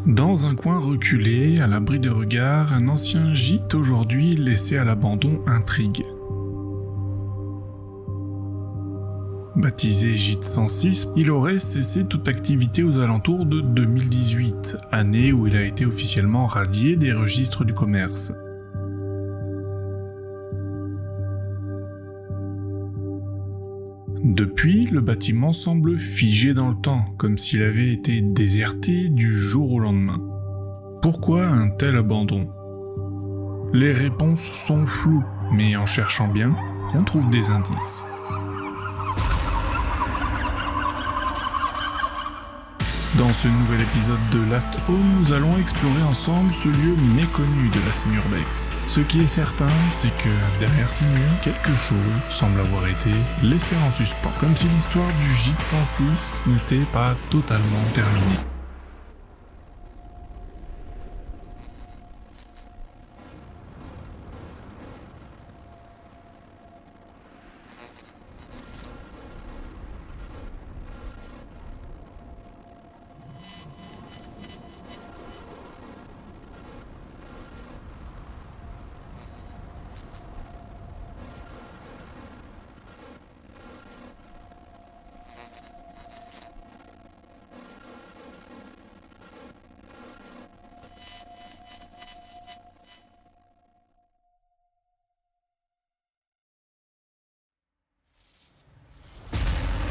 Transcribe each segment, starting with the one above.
Dans un coin reculé, à l'abri des regards, un ancien gîte aujourd'hui laissé à l'abandon intrigue. Baptisé Gîte 106, il aurait cessé toute activité aux alentours de 2018, année où il a été officiellement radié des registres du commerce. Depuis, le bâtiment semble figé dans le temps, comme s'il avait été déserté du jour au lendemain. Pourquoi un tel abandon ? Les réponses sont floues, mais en cherchant bien, on trouve des indices. Dans ce nouvel épisode de Last Home, nous allons explorer ensemble ce lieu méconnu de la scène urbex. Ce qui est certain, c'est que derrière ces murs, quelque chose semble avoir été laissé en suspens. Comme si l'histoire du Gîte 106 n'était pas totalement terminée.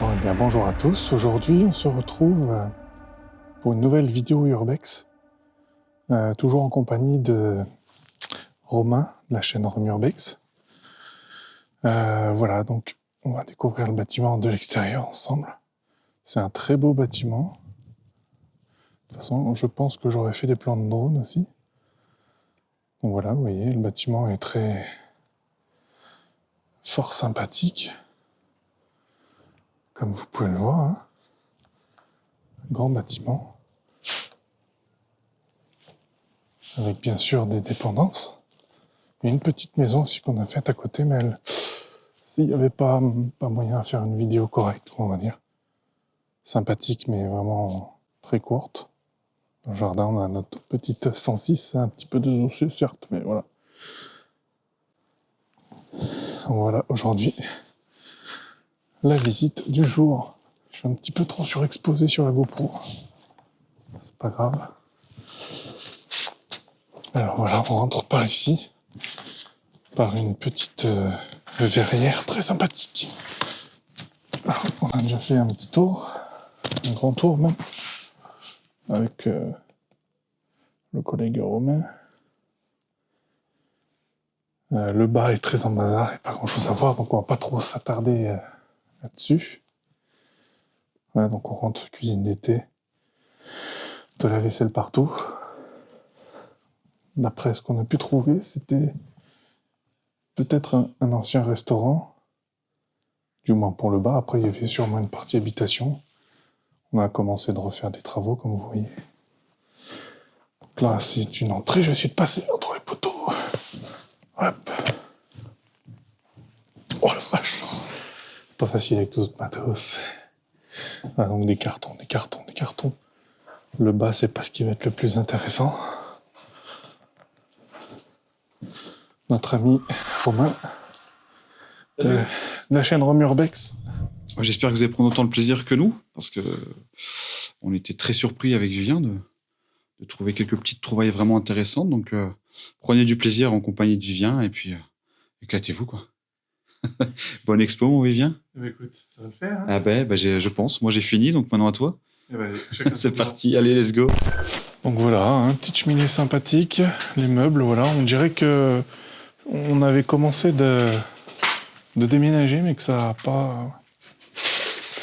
Bon, eh bien, bonjour à tous, aujourd'hui on se retrouve pour une nouvelle vidéo urbex, toujours en compagnie de Romain, de la chaîne Rome Urbex. Voilà, donc on va découvrir le bâtiment de l'extérieur ensemble. C'est un très beau bâtiment. De toute façon, je pense que j'aurais fait des plans de drone aussi. Donc voilà, vous voyez, le bâtiment est fort sympathique. Comme vous pouvez le voir, hein. Grand bâtiment. Avec bien sûr des dépendances. Il y a une petite maison aussi qu'on a faite à côté, mais s'il n'y avait pas moyen de faire une vidéo correcte, on va dire. Sympathique, mais vraiment très courte. Dans le jardin, on a notre petite 106, c'est un petit peu désossé, certes, mais voilà. Donc voilà, aujourd'hui, la visite du jour. Je suis un petit peu trop surexposé sur la GoPro. C'est pas grave. Alors voilà, on rentre par ici, par une petite verrière très sympathique. Alors, on a déjà fait un petit tour, un grand tour même, avec le collègue Romain. Le bas est très en bazar, il n'y a pas grand chose à voir, donc on va pas trop s'attarder là-dessus. Voilà, donc on rentre cuisine d'été, de la vaisselle partout. D'après ce qu'on a pu trouver, c'était peut-être un ancien restaurant, du moins pour le bas. Après, il y avait sûrement une partie habitation. On a commencé de refaire des travaux, comme vous voyez. Donc là, c'est une entrée. Je vais essayer de passer entre les poteaux. Hop. Oh la vache. Pas facile avec tout ce matos. Ah, donc des cartons. Le bas, c'est pas ce qui va être le plus intéressant. Notre ami Romain de la chaîne Rome Urbex. J'espère que vous allez prendre autant de plaisir que nous, parce que on était très surpris avec Julien de trouver quelques petites trouvailles vraiment intéressantes. Donc, prenez du plaisir en compagnie de Vivien et puis éclatez-vous, quoi. Bonne expo, mon Vivien. Écoute, ça va le faire. Hein, ah ben, je pense. Moi, j'ai fini, donc maintenant à toi. C'est parti, allez, let's go. Donc voilà, hein, petite cheminée sympathique, les meubles, voilà. On dirait que on avait commencé de déménager, mais que ça a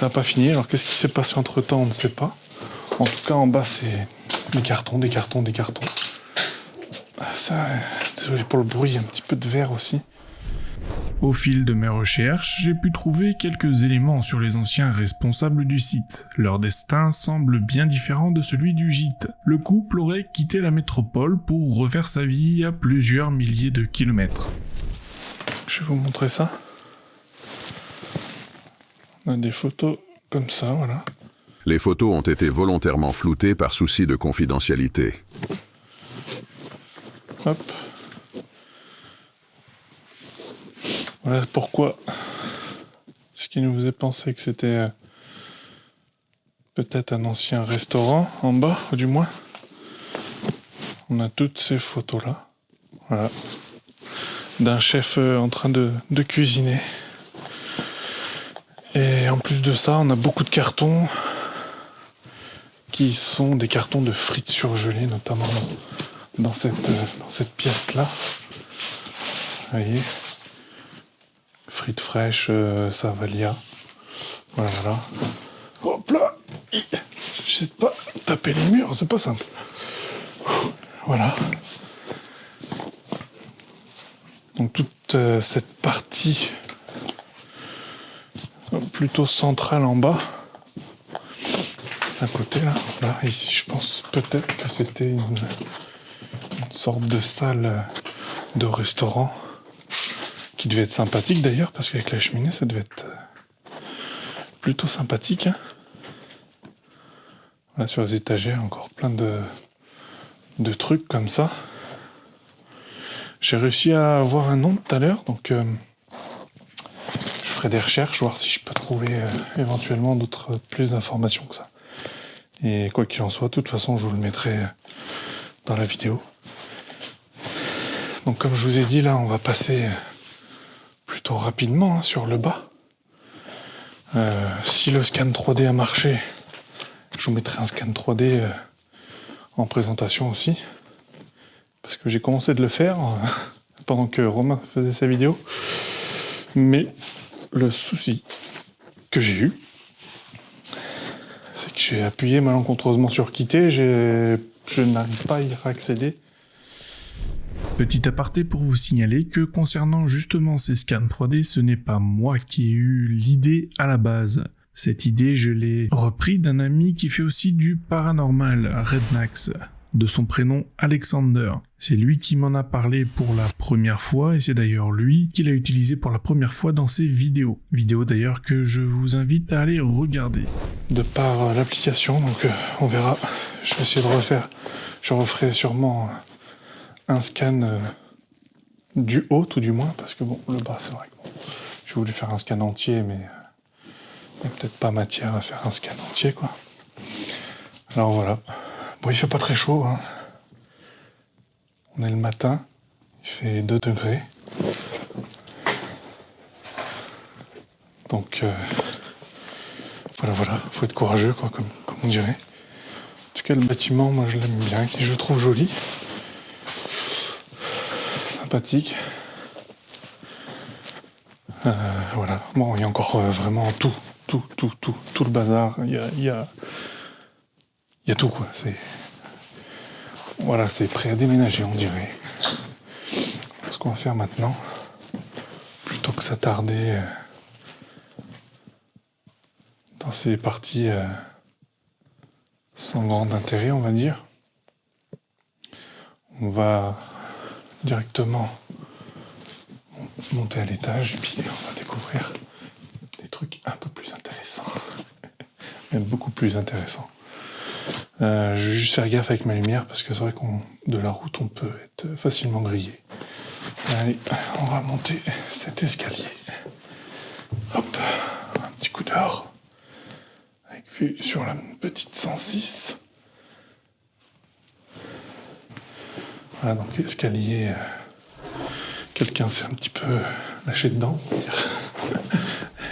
pas fini. Alors qu'est-ce qui s'est passé entre-temps, on ne sait pas. En tout cas, en bas, c'est des cartons. Ça, désolé pour le bruit, un petit peu de verre aussi. Au fil de mes recherches, j'ai pu trouver quelques éléments sur les anciens responsables du site. Leur destin semble bien différent de celui du gîte. Le couple aurait quitté la métropole pour refaire sa vie à plusieurs milliers de kilomètres. Je vais vous montrer ça. On a des photos comme ça, voilà. Les photos ont été volontairement floutées par souci de confidentialité. Hop. Voilà pourquoi ce qui nous faisait penser que c'était peut-être un ancien restaurant en bas, du moins. On a toutes ces photos-là. Voilà. D'un chef en train de cuisiner. Et en plus de ça, on a beaucoup de cartons qui sont des cartons de frites surgelées, notamment dans cette pièce-là. Vous voyez, frites fraîches, Savalia. Voilà, voilà. Hop là. J'essaie de pas taper les murs, c'est pas simple. Voilà. Donc toute cette partie plutôt centrale en bas, à côté là, ici je pense peut-être que c'était une sorte de salle de restaurant qui devait être sympathique d'ailleurs, parce qu'avec la cheminée ça devait être plutôt sympathique. Hein. Là sur les étagères encore plein de trucs comme ça. J'ai réussi à avoir un nom tout à l'heure, donc je ferai des recherches, voir si je peux trouver éventuellement plus d'informations que ça. Et quoi qu'il en soit, de toute façon, je vous le mettrai dans la vidéo. Donc comme je vous ai dit, là, on va passer plutôt rapidement sur le bas. Si le scan 3D a marché, je vous mettrai un scan 3D en présentation aussi. Parce que j'ai commencé de le faire pendant que Romain faisait sa vidéo. Mais le souci que j'ai eu, c'est que j'ai appuyé malencontreusement sur quitter, je n'arrive pas à y accéder. Petit aparté pour vous signaler que concernant justement ces scans 3D, ce n'est pas moi qui ai eu l'idée à la base. Cette idée, je l'ai repris d'un ami qui fait aussi du paranormal, Redmax, de son prénom Alexander. C'est lui qui m'en a parlé pour la première fois et c'est d'ailleurs lui qui l'a utilisé pour la première fois dans ses vidéos. Vidéo d'ailleurs que je vous invite à aller regarder. De par l'application, donc on verra. Je vais essayer de refaire. Je referai sûrement un scan du haut tout du moins, parce que bon, le bas c'est vrai que bon, j'ai voulu faire un scan entier, mais il n'y a peut-être pas matière à faire un scan entier quoi. Alors voilà. Bon, il fait pas très chaud, hein. On est le matin, il fait 2 degrés. Donc, voilà, faut être courageux, quoi, comme on dirait. En tout cas, le bâtiment, moi, je l'aime bien, je le trouve joli. Sympathique. Voilà. Bon, il y a encore vraiment tout le bazar. Il y a tout, quoi. Voilà, c'est prêt à déménager, on dirait. Ce qu'on va faire maintenant, plutôt que s'attarder dans ces parties sans grand intérêt, on va dire, on va directement monter à l'étage et puis on va découvrir des trucs un peu plus intéressants. Même beaucoup plus intéressants. Je vais juste faire gaffe avec ma lumière parce que c'est vrai de la route on peut être facilement grillé. Allez, on va monter cet escalier. Hop, un petit coup dehors. Avec vue sur la petite 106. Voilà, donc escalier. Quelqu'un s'est un petit peu lâché dedans.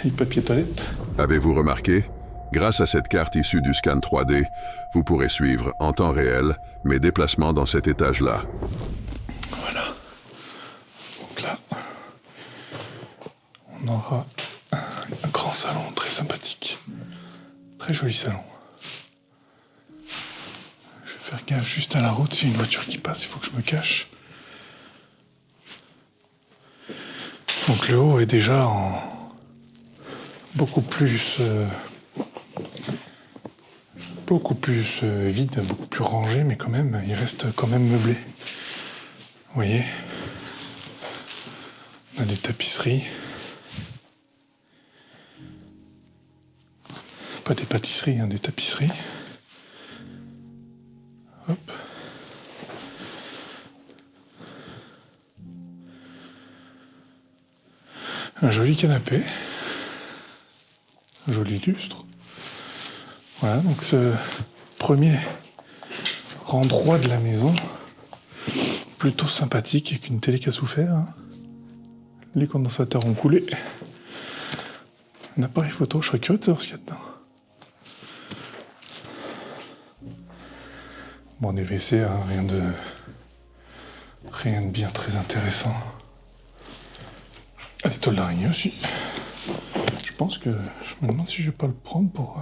Et papier toilette. Avez-vous remarqué ? Grâce à cette carte issue du scan 3D, vous pourrez suivre en temps réel mes déplacements dans cet étage-là. Voilà. Donc là, on aura un grand salon très sympathique. Très joli salon. Je vais faire gaffe juste à la route, s'il y a une voiture qui passe, il faut que je me cache. Donc le haut est déjà beaucoup plus vide, beaucoup plus rangé, mais quand même, il reste quand même meublé. Vous voyez, on a des tapisseries. Pas des pâtisseries, hein, des tapisseries. Hop. Un joli canapé. Un joli lustre. Voilà, donc ce premier endroit de la maison, plutôt sympathique, avec une télé qui a souffert. Hein. Les condensateurs ont coulé. Un appareil photo, je serais curieux de savoir ce qu'il y a dedans. Bon, des WC, hein, rien de bien très intéressant. Ah, des toiles d'araignée aussi. Je pense que je me demande si je vais pas le prendre pour...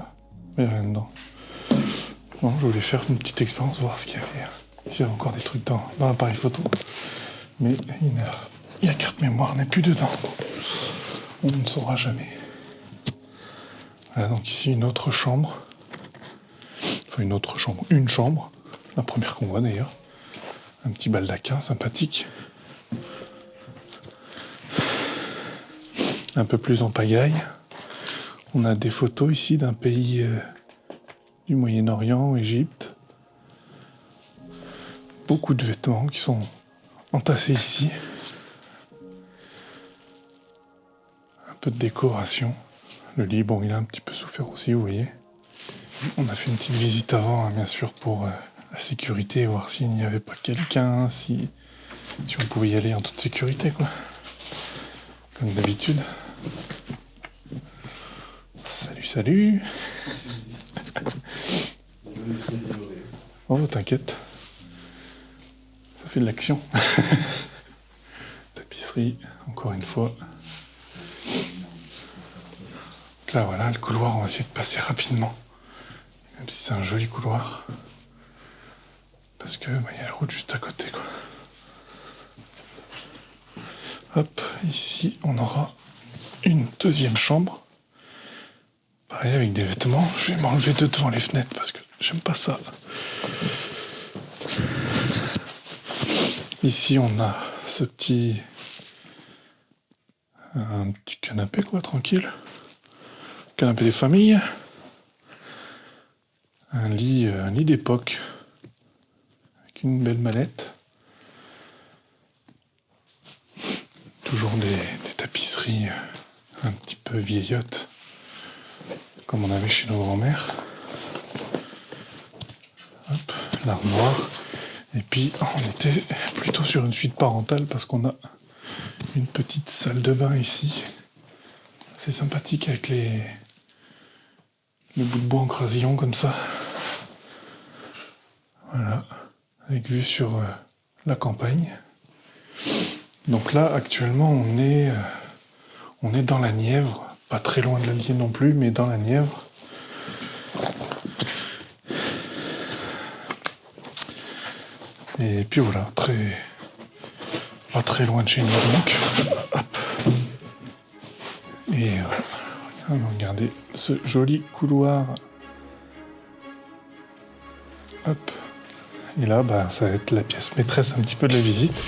Mais rien dedans. Non, je voulais faire une petite expérience, voir ce qu'il y avait. S'il y avait encore des trucs dans l'appareil photo. Mais la carte mémoire n'est plus dedans. On ne saura jamais. Voilà, donc ici une autre chambre. Enfin une chambre. La première qu'on voit d'ailleurs. Un petit baldaquin sympathique. Un peu plus en pagaille. On a des photos ici d'un pays du Moyen-Orient, Égypte. Beaucoup de vêtements qui sont entassés ici. Un peu de décoration. Le lit, bon, il a un petit peu souffert aussi, vous voyez. On a fait une petite visite avant, hein, bien sûr, pour la sécurité, voir s'il n'y avait pas quelqu'un, si on pouvait y aller en toute sécurité, quoi. Comme d'habitude. Salut. Oh, t'inquiète. Ça fait de l'action. Tapisserie, encore une fois. Là, voilà, le couloir, on va essayer de passer rapidement. Même si c'est un joli couloir. Parce que y a la route juste à côté, quoi. Hop, ici, on aura une deuxième chambre. Pareil, avec des vêtements. Je vais m'enlever de devant les fenêtres parce que j'aime pas ça. Ici, on a un petit canapé, quoi, tranquille. Canapé des familles. Un lit d'époque. Avec une belle mallette. Toujours des tapisseries un petit peu vieillottes. Comme on avait chez nos grands-mères. Hop, l'armoire. Et puis, on était plutôt sur une suite parentale parce qu'on a une petite salle de bain ici. C'est sympathique avec les bouts de bois en crasillon comme ça. Voilà, avec vue sur la campagne. Donc là, actuellement, on est dans la Nièvre. Pas très loin de l'Allier non plus, mais dans la Nièvre. Et puis voilà, pas très loin de chez nous donc. Hop. Et voilà. Regardez ce joli couloir. Hop. Et là, ça va être la pièce maîtresse un petit peu de la visite.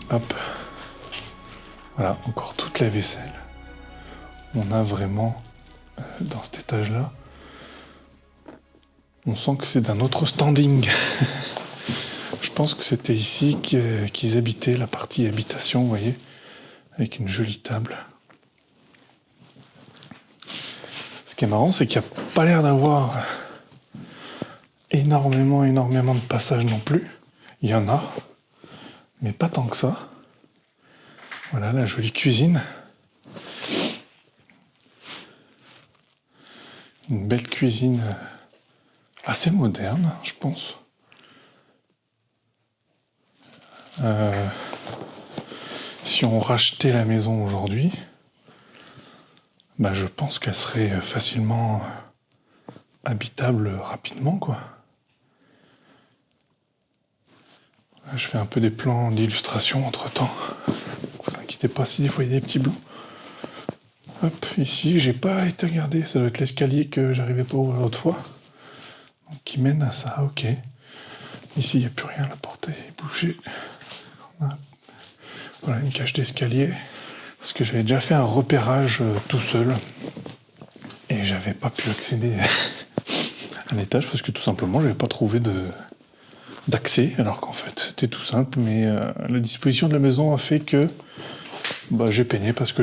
Hop. Voilà, encore toute la vaisselle. On a vraiment, dans cet étage-là, on sent que c'est d'un autre standing. Je pense que c'était ici qu'ils habitaient, la partie habitation, vous voyez, avec une jolie table. Ce qui est marrant, c'est qu'il n'y a pas l'air d'avoir énormément de passages non plus. Il y en a, mais pas tant que ça. Voilà la jolie cuisine. Une belle cuisine assez moderne, je pense. Si on rachetait la maison aujourd'hui, je pense qu'elle serait facilement habitable rapidement, quoi. Je fais un peu des plans d'illustration entre-temps. Ne vous inquiétez pas si des fois il y a des petits blancs. Hop, ici, j'ai pas été regardé. Ça doit être l'escalier que j'arrivais pas à ouvrir l'autre fois. Donc, qui mène à ça, ok. Ici, il n'y a plus rien, la porte est bouchée. Voilà, une cage d'escalier. Parce que j'avais déjà fait un repérage tout seul. Et j'avais pas pu accéder à l'étage parce que tout simplement, j'avais pas trouvé d'accès. Alors qu'en fait, c'était tout simple. Mais la disposition de la maison a fait que j'ai peiné parce que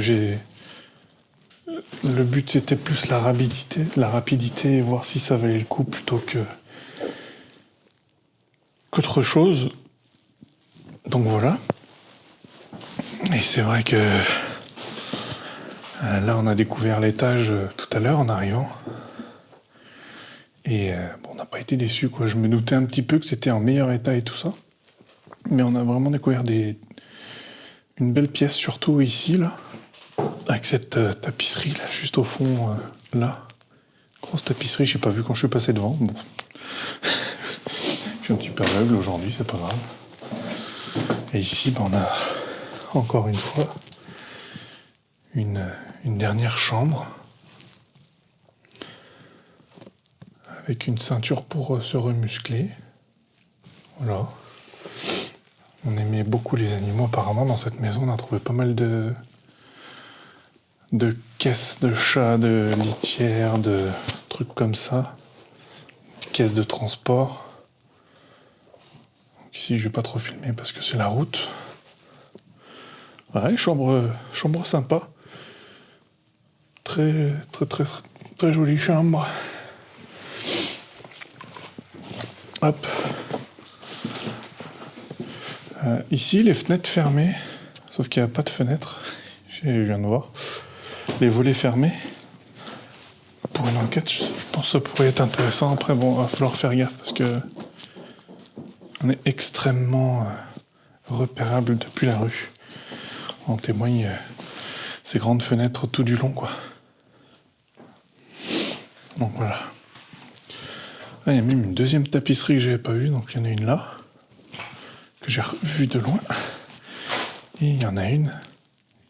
le but, c'était plus la rapidité et voir si ça valait le coup plutôt qu'autre chose. Donc voilà. Et c'est vrai que là, on a découvert l'étage tout à l'heure en arrivant. Et on n'a pas été déçus, quoi. Je me doutais un petit peu que c'était en meilleur état et tout ça. Mais on a vraiment découvert une belle pièce, surtout ici, là. Avec cette tapisserie, là, juste au fond, là. Grosse tapisserie, j'ai pas vu quand je suis passé devant. Bon. Je suis un petit peu aveugle aujourd'hui, c'est pas grave. Et ici, on a encore une fois une dernière chambre avec une ceinture pour se remuscler. Voilà. On aimait beaucoup les animaux apparemment dans cette maison. On a trouvé pas mal de caisses de chats, de litières, de trucs comme ça. Caisses de transport. Donc ici, je vais pas trop filmer parce que c'est la route. Ouais, chambre sympa. Très, très, très, très jolie chambre. Hop. Ici, les fenêtres fermées, sauf qu'il n'y a pas de fenêtre. Je viens de voir. Les volets fermés. Pour une enquête, je pense que ça pourrait être intéressant. Après, il va falloir faire gaffe parce que on est extrêmement repérable depuis la rue. En témoigne ces grandes fenêtres tout du long, quoi. Donc voilà. Là, il y a même une deuxième tapisserie que j'avais pas vue, donc il y en a une là, que j'ai revue de loin. Et il y en a une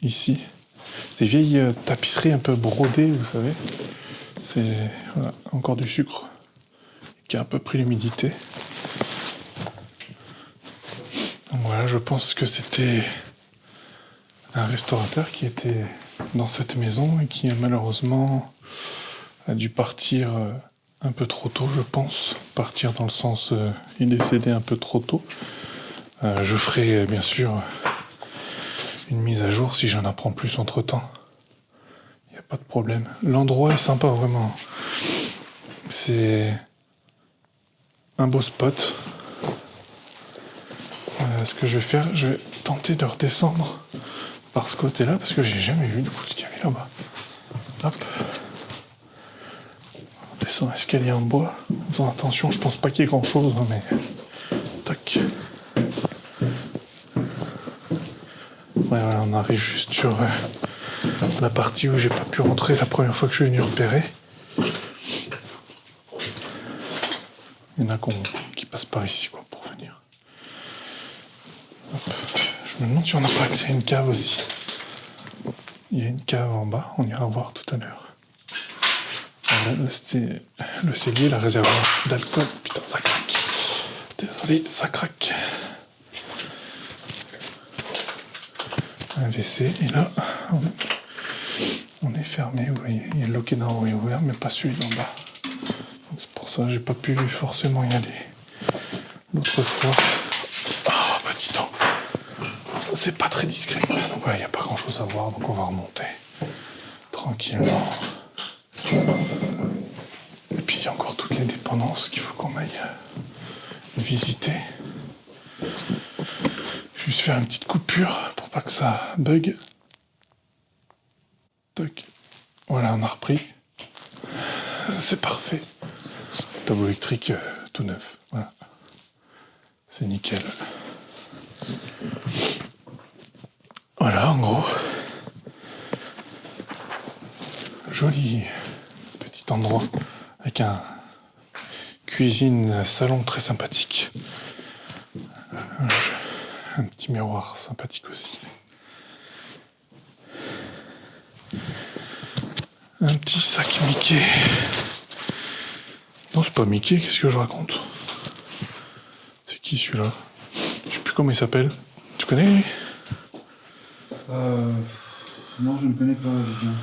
ici. Des vieilles tapisseries un peu brodées, vous savez. C'est encore du sucre qui a un peu pris l'humidité. Donc voilà, je pense que c'était un restaurateur qui était dans cette maison et qui malheureusement a dû partir un peu trop tôt, je pense. Partir dans le sens il est décédé un peu trop tôt. Je ferai bien sûr une mise à jour si j'en apprends plus entre temps. Il n'y a pas de problème. L'endroit est sympa vraiment. C'est un beau spot. Ce que je vais faire, je vais tenter de redescendre par ce côté-là parce que j'ai jamais vu du coup ce qu'il y avait là-bas. Hop. On descend l'escalier en bois. Faisons attention, je pense pas qu'il y ait grand-chose, hein, mais tac. Ouais, voilà, on arrive juste sur la partie où j'ai pas pu rentrer la première fois que je suis venu repérer. Il y en a qui passent par ici, quoi, pour venir. Hop. Je me demande si on n'a pas accès à une cave aussi. Il y a une cave en bas, on ira voir tout à l'heure. Voilà, là, c'était le cellier, la réservoir d'alcool. Putain, ça craque. Désolé, ça craque. Un WC, et là, on est fermé, vous voyez. Il y a le loquet d'en haut est ouvert, mais pas celui d'en bas. Donc c'est pour ça que j'ai pas pu forcément y aller. L'autre fois. Ah, bah dis donc. C'est pas très discret. Donc voilà, il n'y a pas grand chose à voir, donc on va remonter. Tranquillement. Et puis il y a encore toutes les dépendances qu'il faut qu'on aille visiter. Juste faire une petite coupure pour pas que ça bug. Tac. Voilà, on a repris. C'est parfait. Tableau électrique tout neuf. Voilà. C'est nickel. Voilà, en gros. joli petit endroit avec un cuisine, salon très sympathique. Un petit miroir sympathique aussi. Un petit sac Mickey. Non, c'est pas Mickey, qu'est-ce que je raconte? C'est qui celui-là? Je sais plus comment il s'appelle. Tu connais lui? Non, je ne connais pas Vivien.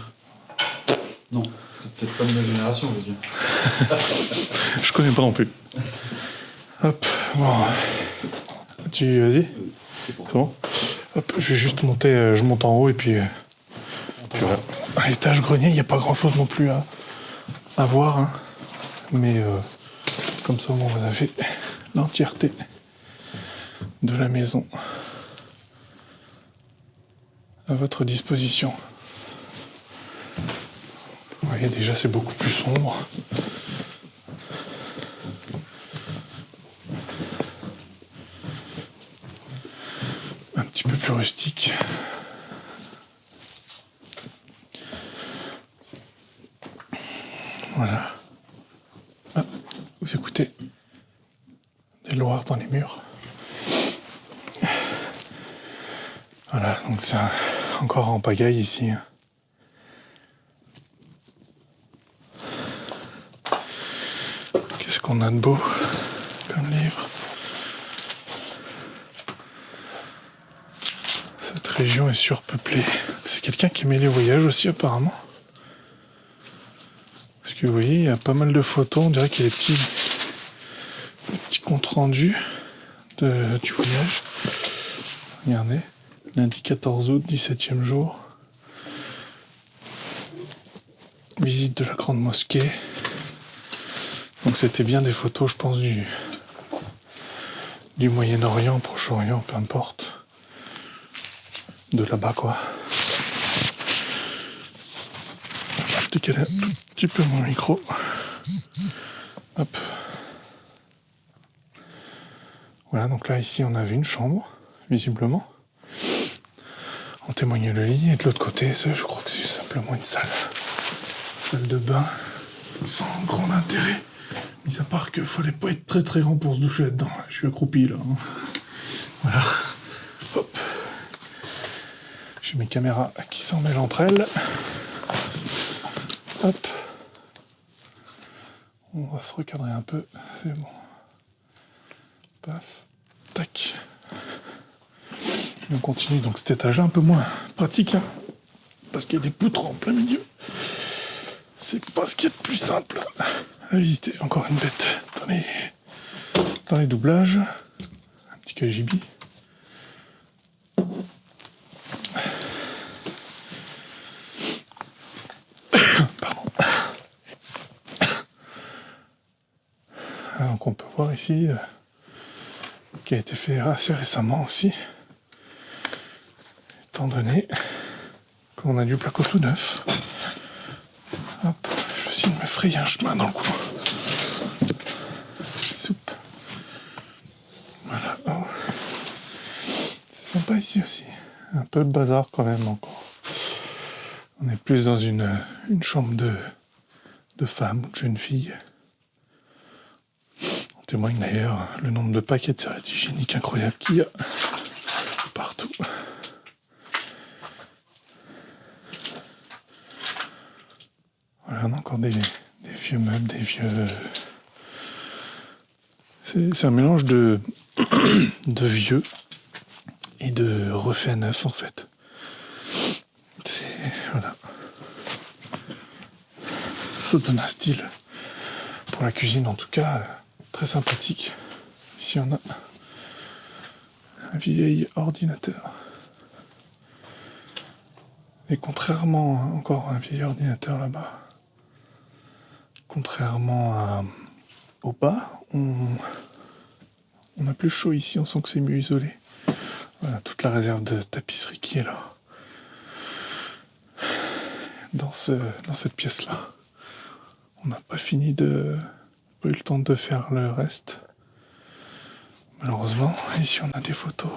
Non, c'est peut-être pas de ma génération, Vivien. Je connais pas non plus. Hop, bon. Vas-y. C'est bon. Hop, je vais juste monter, je monte en haut et puis voilà. À l'étage grenier, il n'y a pas grand-chose non plus à voir. Hein. Mais comme ça, bon, vous avez l'entièreté de la maison à votre disposition. Vous voyez, déjà, c'est beaucoup plus sombre. Un petit peu plus rustique. Voilà. Ah, vous écoutez des loirs dans les murs. Voilà, donc c'est encore en pagaille ici. Qu'est-ce qu'on a de beau comme livre? Cette région est surpeuplée. C'est quelqu'un qui aimait les voyages aussi apparemment. Parce que vous voyez, il y a pas mal de photos, on dirait qu'il y a des petits comptes rendus du voyage. Regardez, lundi 14 août, 17e jour. Visite de la Grande Mosquée. Donc c'était bien des photos, je pense, du Moyen-Orient, Proche-Orient, peu importe. De là-bas, quoi. Je décale un tout petit peu mon micro. Hop. Voilà, donc là, ici, on avait une chambre, visiblement. En témoigne le lit, et de l'autre côté, ça, je crois que c'est simplement une salle. Salle de bain, sans grand intérêt. Mis à part qu'il fallait pas être très très grand pour se doucher là-dedans. Je suis accroupi, là. Voilà. Hop. J'ai mes caméras qui s'en mêlent entre elles. Hop. On va se recadrer un peu. C'est bon. Paf. Tac. On continue. Donc cet étage un peu moins pratique. Hein, parce qu'il y a des poutres en plein milieu. C'est pas ce qu'il y a de plus simple à visiter. Encore une bête dans les doublages. Un petit KGB. Pardon. Donc on peut voir ici qui a été fait assez récemment aussi. Étant donné qu'on a du placo tout neuf. Hop, je vais essayer de me frayer un chemin dans le coin. Soupe. Voilà. Oh. C'est sympa ici aussi. Un peu de bazar quand même encore. On est plus dans une chambre de femme ou de jeune fille. On témoigne d'ailleurs le nombre de paquets de serviettes hygiéniques incroyables qu'il y a partout. Voilà, on a encore des vieux meubles, des vieux... C'est un mélange de vieux et de refait à neuf en fait. Voilà. Ça donne un style pour la cuisine en tout cas très sympathique. Ici on a un vieil ordinateur. Et contrairement encore à un vieil ordinateur là-bas, contrairement au bas, on a plus chaud ici, on sent que c'est mieux isolé. Voilà, toute la réserve de tapisserie qui est là. Dans cette pièce-là. On n'a pas fini pas eu le temps de faire le reste. Malheureusement, ici on a des photos.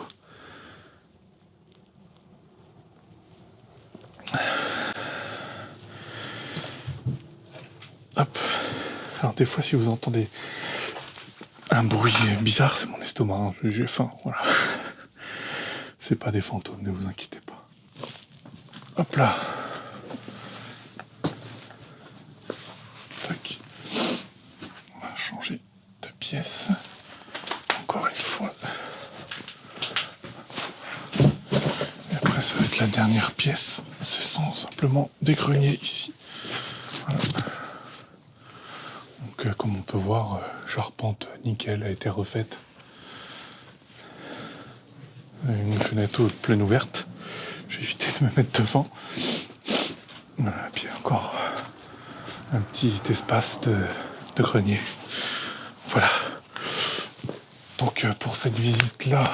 Hop. Alors des fois, si vous entendez un bruit bizarre, c'est mon estomac, hein. J'ai faim, voilà. C'est pas des fantômes, ne vous inquiétez pas. Hop là. Tac. On va changer de pièce. Encore une fois. Et après, ça va être la dernière pièce. C'est simplement des greniers ici. Voilà. Donc, comme on peut voir, charpente nickel a été refaite. Une fenêtre pleine ouverte. Je vais éviter de me mettre devant. Voilà, puis encore un petit espace de grenier. Voilà. Donc pour cette visite-là,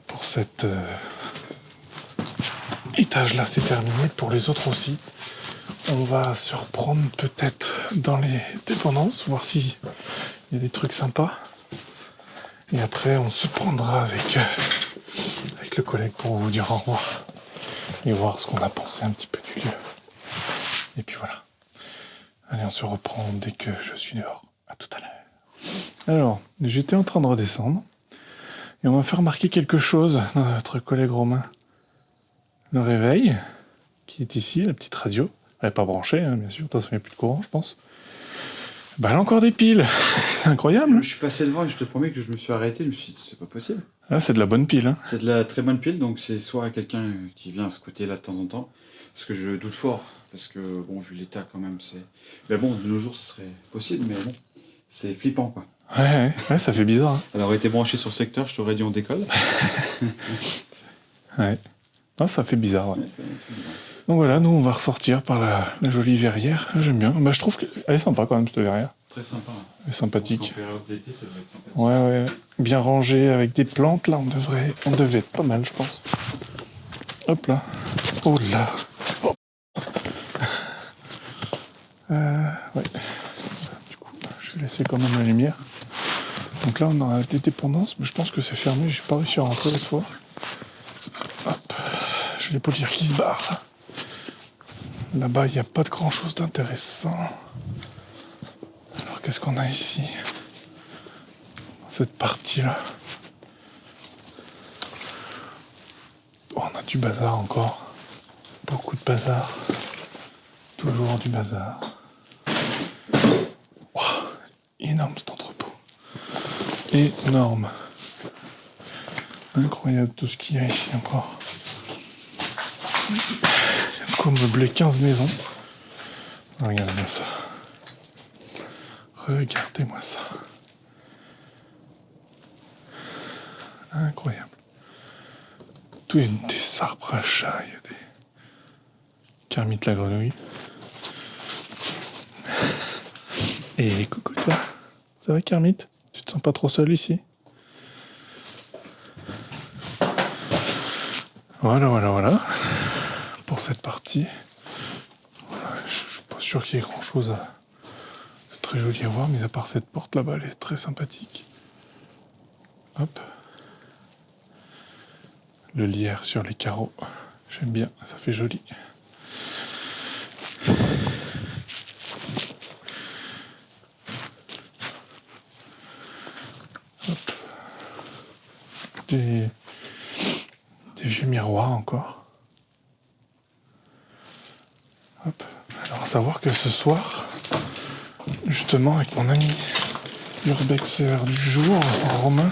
pour cet étage-là, c'est terminé. Pour les autres aussi, on va se reprendre peut-être dans les dépendances, voir s'il y a des trucs sympas. Et après, on se prendra avec le collègue pour vous dire au revoir et voir ce qu'on a pensé un petit peu du lieu. Et puis voilà. Allez, on se reprend dès que je suis dehors. À tout à l'heure. Alors, j'étais en train de redescendre et on m'a fait remarquer quelque chose dans notre collègue Romain. Le réveil, qui est ici, la petite radio. Elle n'est pas branchée, hein, bien sûr, de toute façon, il n'y a plus de courant, je pense. Bah, elle a encore des piles. C'est incroyable. Je suis passé devant et je te promets que je me suis arrêté. Je me suis dit, c'est pas possible. Là, c'est de la bonne pile. Hein. C'est de la très bonne pile, donc c'est soit quelqu'un qui vient à ce côté-là de temps en temps, parce que je doute fort, parce que, bon, vu l'état quand même, c'est... Mais bon, de nos jours, ce serait possible, mais bon, c'est flippant, quoi. Ouais, ça fait bizarre. Hein. Elle aurait été branchée sur le secteur, je t'aurais dit on décolle. Ouais. Non, ça fait bizarre, ouais. Ouais, c'est bizarre. Donc voilà, nous, on va ressortir par la jolie verrière. J'aime bien. Bah, je trouve qu'elle est sympa quand même, cette verrière. Très sympa. Elle est sympathique. En période d'été, ça doit être sympathique. Ouais. Bien rangée avec des plantes. Là, on devait être pas mal, je pense. Hop là. Oh là. Oh. Ouais. Du coup, je vais laisser quand même la lumière. Donc là, on a des dépendances, mais je pense que c'est fermé. J'ai pas réussi à rentrer cette fois. Hop. Je vais pas dire qui se barre. Là. Là-bas, il n'y a pas de grand-chose d'intéressant. Alors, qu'est-ce qu'on a ici? Dans cette partie-là. Oh, on a du bazar encore. Beaucoup de bazar. Toujours du bazar. Oh, énorme cet entrepôt. Énorme. Incroyable tout ce qu'il y a ici encore. Il y a de quoi meubler 15 maisons. Regardez-moi ça. Regardez-moi ça. Incroyable. Tout est des arbres à chat. Il y a des... Kermit la grenouille. Et coucou toi. Ça va Kermit? Tu te sens pas trop seul ici? Voilà. Pour cette partie. Voilà, je suis pas sûr qu'il y ait grand chose de très joli à voir, mais à part cette porte là-bas, elle est très sympathique. Hop. Le lierre sur les carreaux. J'aime bien, ça fait joli. Hop. Des vieux miroirs encore. Hop. Alors à savoir que ce soir, justement avec mon ami urbexer du jour, Romain,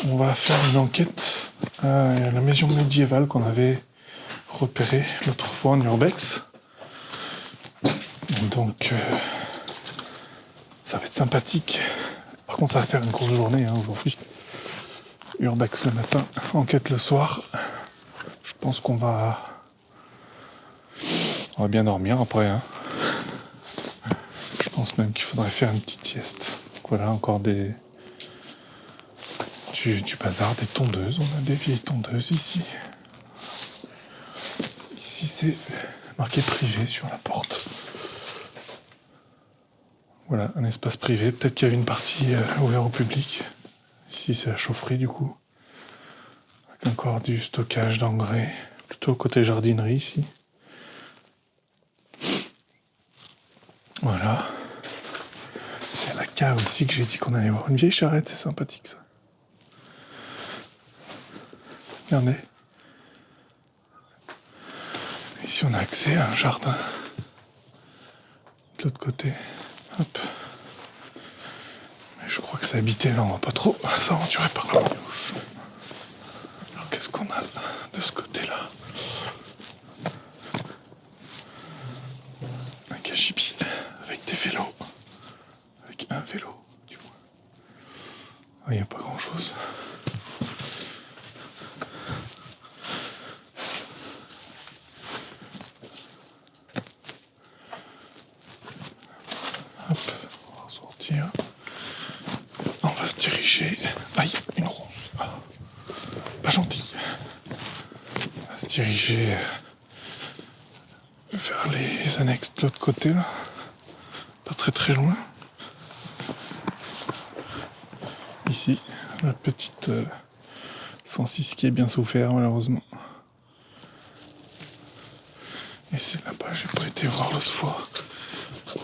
on va faire une enquête à la maison médiévale qu'on avait repérée l'autre fois en urbex. Donc ça va être sympathique. Par contre ça va faire une grosse journée aujourd'hui. Urbex le matin, enquête le soir. Je pense qu'on va bien dormir après. Hein. Je pense même qu'il faudrait faire une petite sieste. Donc voilà, encore du bazar, des tondeuses. On a des vieilles tondeuses ici. Ici c'est marqué privé sur la porte. Voilà, un espace privé. Peut-être qu'il y avait une partie ouverte au public. Ici, c'est la chaufferie, du coup. Avec encore du stockage d'engrais. Plutôt côté jardinerie, ici. Voilà. C'est à la cave aussi que j'ai dit qu'on allait voir. Une vieille charrette, c'est sympathique ça. Regardez. Ici on a accès à un jardin. De l'autre côté. Hop. Mais je crois que c'est habité là, on va pas trop s'aventurer par la gauche. Alors qu'est-ce qu'on a de ce côté-là? Un cagibi avec des vélos. Avec un vélo, du moins. Il n'y a pas grand-chose. Hop, on va sortir. On va se diriger. Aïe, une ronce. Ah, pas gentil. On va se diriger vers les annexes de l'autre côté là. Pas très très loin. Ici, la petite 106 qui est bien souffert malheureusement. Et c'est là-bas, j'ai pas été voir l'autre fois.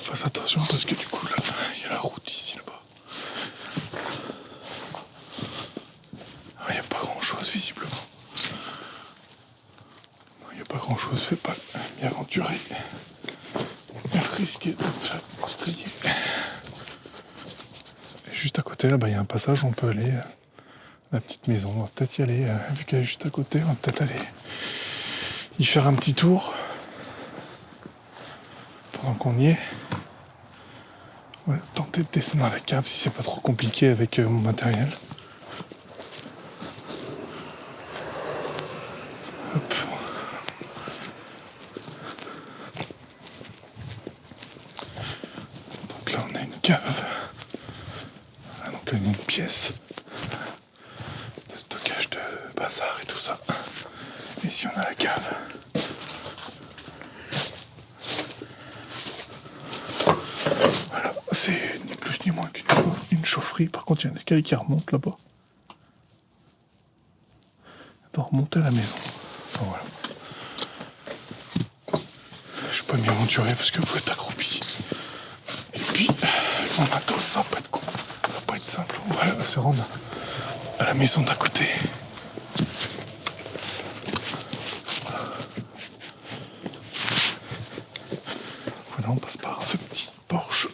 Fasse attention parce que du coup là, il y a la route ici là-bas. Il n'y a pas grand-chose visiblement. Il n'y a pas grand-chose, fais pas m'y aventurer. Risquer de se griller. Et juste à côté là, il y a un passage où on peut aller. La petite maison, on va peut-être y aller. Vu qu'elle est juste à côté, on va peut-être aller y faire un petit tour. Pendant qu'on y est. Ouais, tenter de descendre à la cave si c'est pas trop compliqué avec mon matériel. Hop. Donc là on a une cave. Ah, donc là on a une pièce de stockage de bazar et tout ça. Et ici on a la cave. Voilà, c'est ni plus ni moins qu'une chaufferie. Par contre, il y a un escalier qui remonte là-bas. Elle doit remonter à la maison. Enfin voilà. Je vais pas m'y aventurer parce qu'il faut être accroupi. Et puis, avec mon matos, ça va pas être con. Ça va pas être simple. On va se rendre à la maison d'à côté. Voilà, on passe par ce petit porche.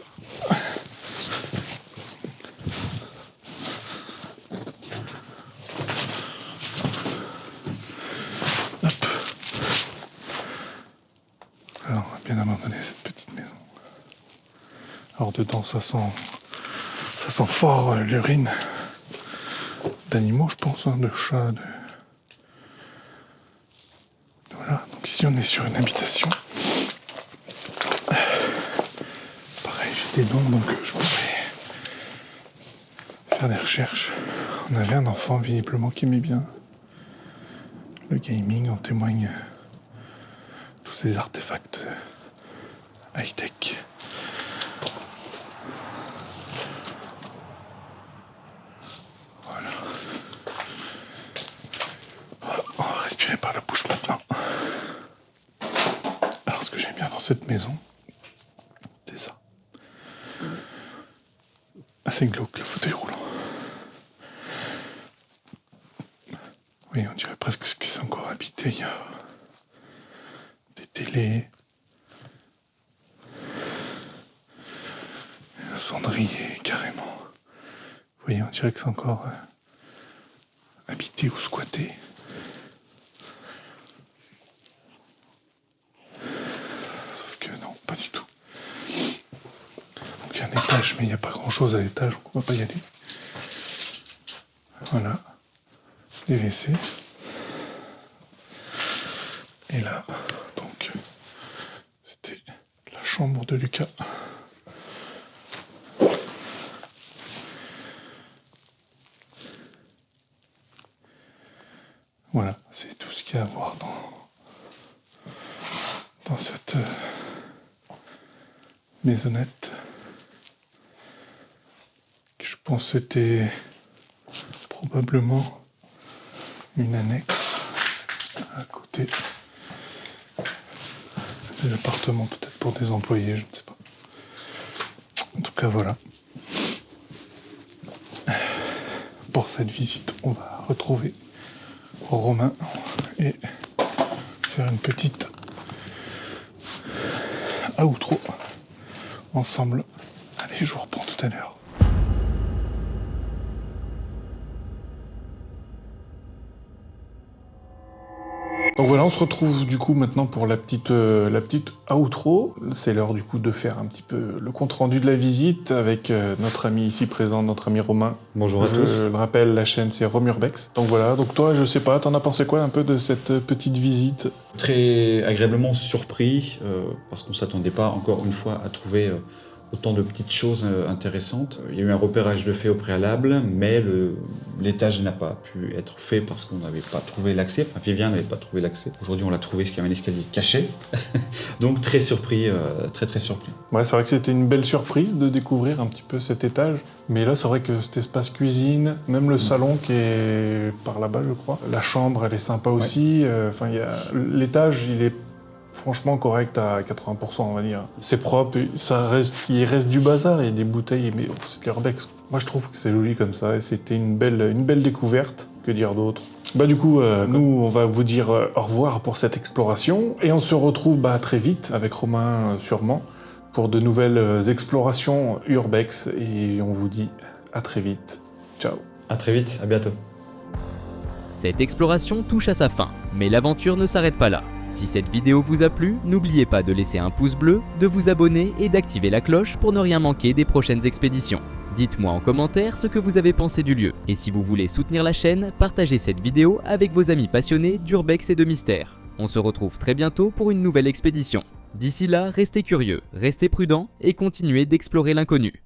Hop. Alors, on va bien abandonner cette petite maison. Alors dedans, ça sent fort l'urine d'animaux, je pense, hein, de chats, Voilà, donc ici on est sur une habitation. Pareil, j'ai des noms, donc je pourrais faire des recherches. On avait un enfant, visiblement, qui aimait bien le gaming, en témoigne tous ces artefacts high-tech. Voilà. On va respirer par la bouche maintenant. Alors ce que j'aime bien dans cette maison, c'est ça. Assez glauque le fauteuil roulant. Oui, on dirait presque que c'est encore habité. Il y a des télés, un cendrier carrément. Vous voyez, on dirait que c'est encore habité ou squatté. Sauf que non, pas du tout. Donc il y a un étage, mais il n'y a pas grand-chose à l'étage, donc on ne va pas y aller. Voilà. Les WC. Et là, donc, c'était la chambre de Lucas. Voilà, c'est tout ce qu'il y a à voir dans cette maisonnette. Que je pense c'était probablement une annexe à côté des appartements, peut-être pour des employés, je ne sais pas. cas, voilà. Pour cette visite, on va retrouver Romain et faire une petite outro ensemble. Allez, je vous reprends tout à l'heure. Donc voilà, on se retrouve du coup maintenant pour la petite outro. C'est l'heure du coup de faire un petit peu le compte rendu de la visite avec notre ami ici présent, notre ami Romain. Bonjour à tous. Je le rappelle, la chaîne c'est Romurbex. Donc voilà, donc toi je sais pas, t'en as pensé quoi un peu de cette petite visite? Très agréablement surpris, parce qu'on ne s'attendait pas encore une fois à trouver autant de petites choses intéressantes. Il y a eu un repérage de fait au préalable, mais l'étage n'a pas pu être fait parce qu'on n'avait pas trouvé l'accès. Enfin, Vivien n'avait pas trouvé l'accès. Aujourd'hui, on l'a trouvé, ce qu'il y avait un escalier caché. Donc très surpris, très surpris. Ouais, c'est vrai que c'était une belle surprise de découvrir un petit peu cet étage. Mais là, c'est vrai que cet espace cuisine, même le salon qui est par là-bas, je crois. La chambre, elle est sympa aussi. Enfin, l'étage, il est franchement correct à 80%, on va dire. C'est propre, il reste du bazar, il y a des bouteilles, mais c'est de l'urbex. Moi, je trouve que c'est joli comme ça, et c'était une belle découverte. Que dire d'autre? Bah du coup, nous, on va vous dire au revoir pour cette exploration, et on se retrouve très vite, avec Romain sûrement, pour de nouvelles explorations urbex, et on vous dit à très vite. Ciao. À très vite, à bientôt. Cette exploration touche à sa fin, mais l'aventure ne s'arrête pas là. Si cette vidéo vous a plu, n'oubliez pas de laisser un pouce bleu, de vous abonner et d'activer la cloche pour ne rien manquer des prochaines expéditions. Dites-moi en commentaire ce que vous avez pensé du lieu. Et si vous voulez soutenir la chaîne, partagez cette vidéo avec vos amis passionnés d'urbex et de mystère. On se retrouve très bientôt pour une nouvelle expédition. D'ici là, restez curieux, restez prudents et continuez d'explorer l'inconnu.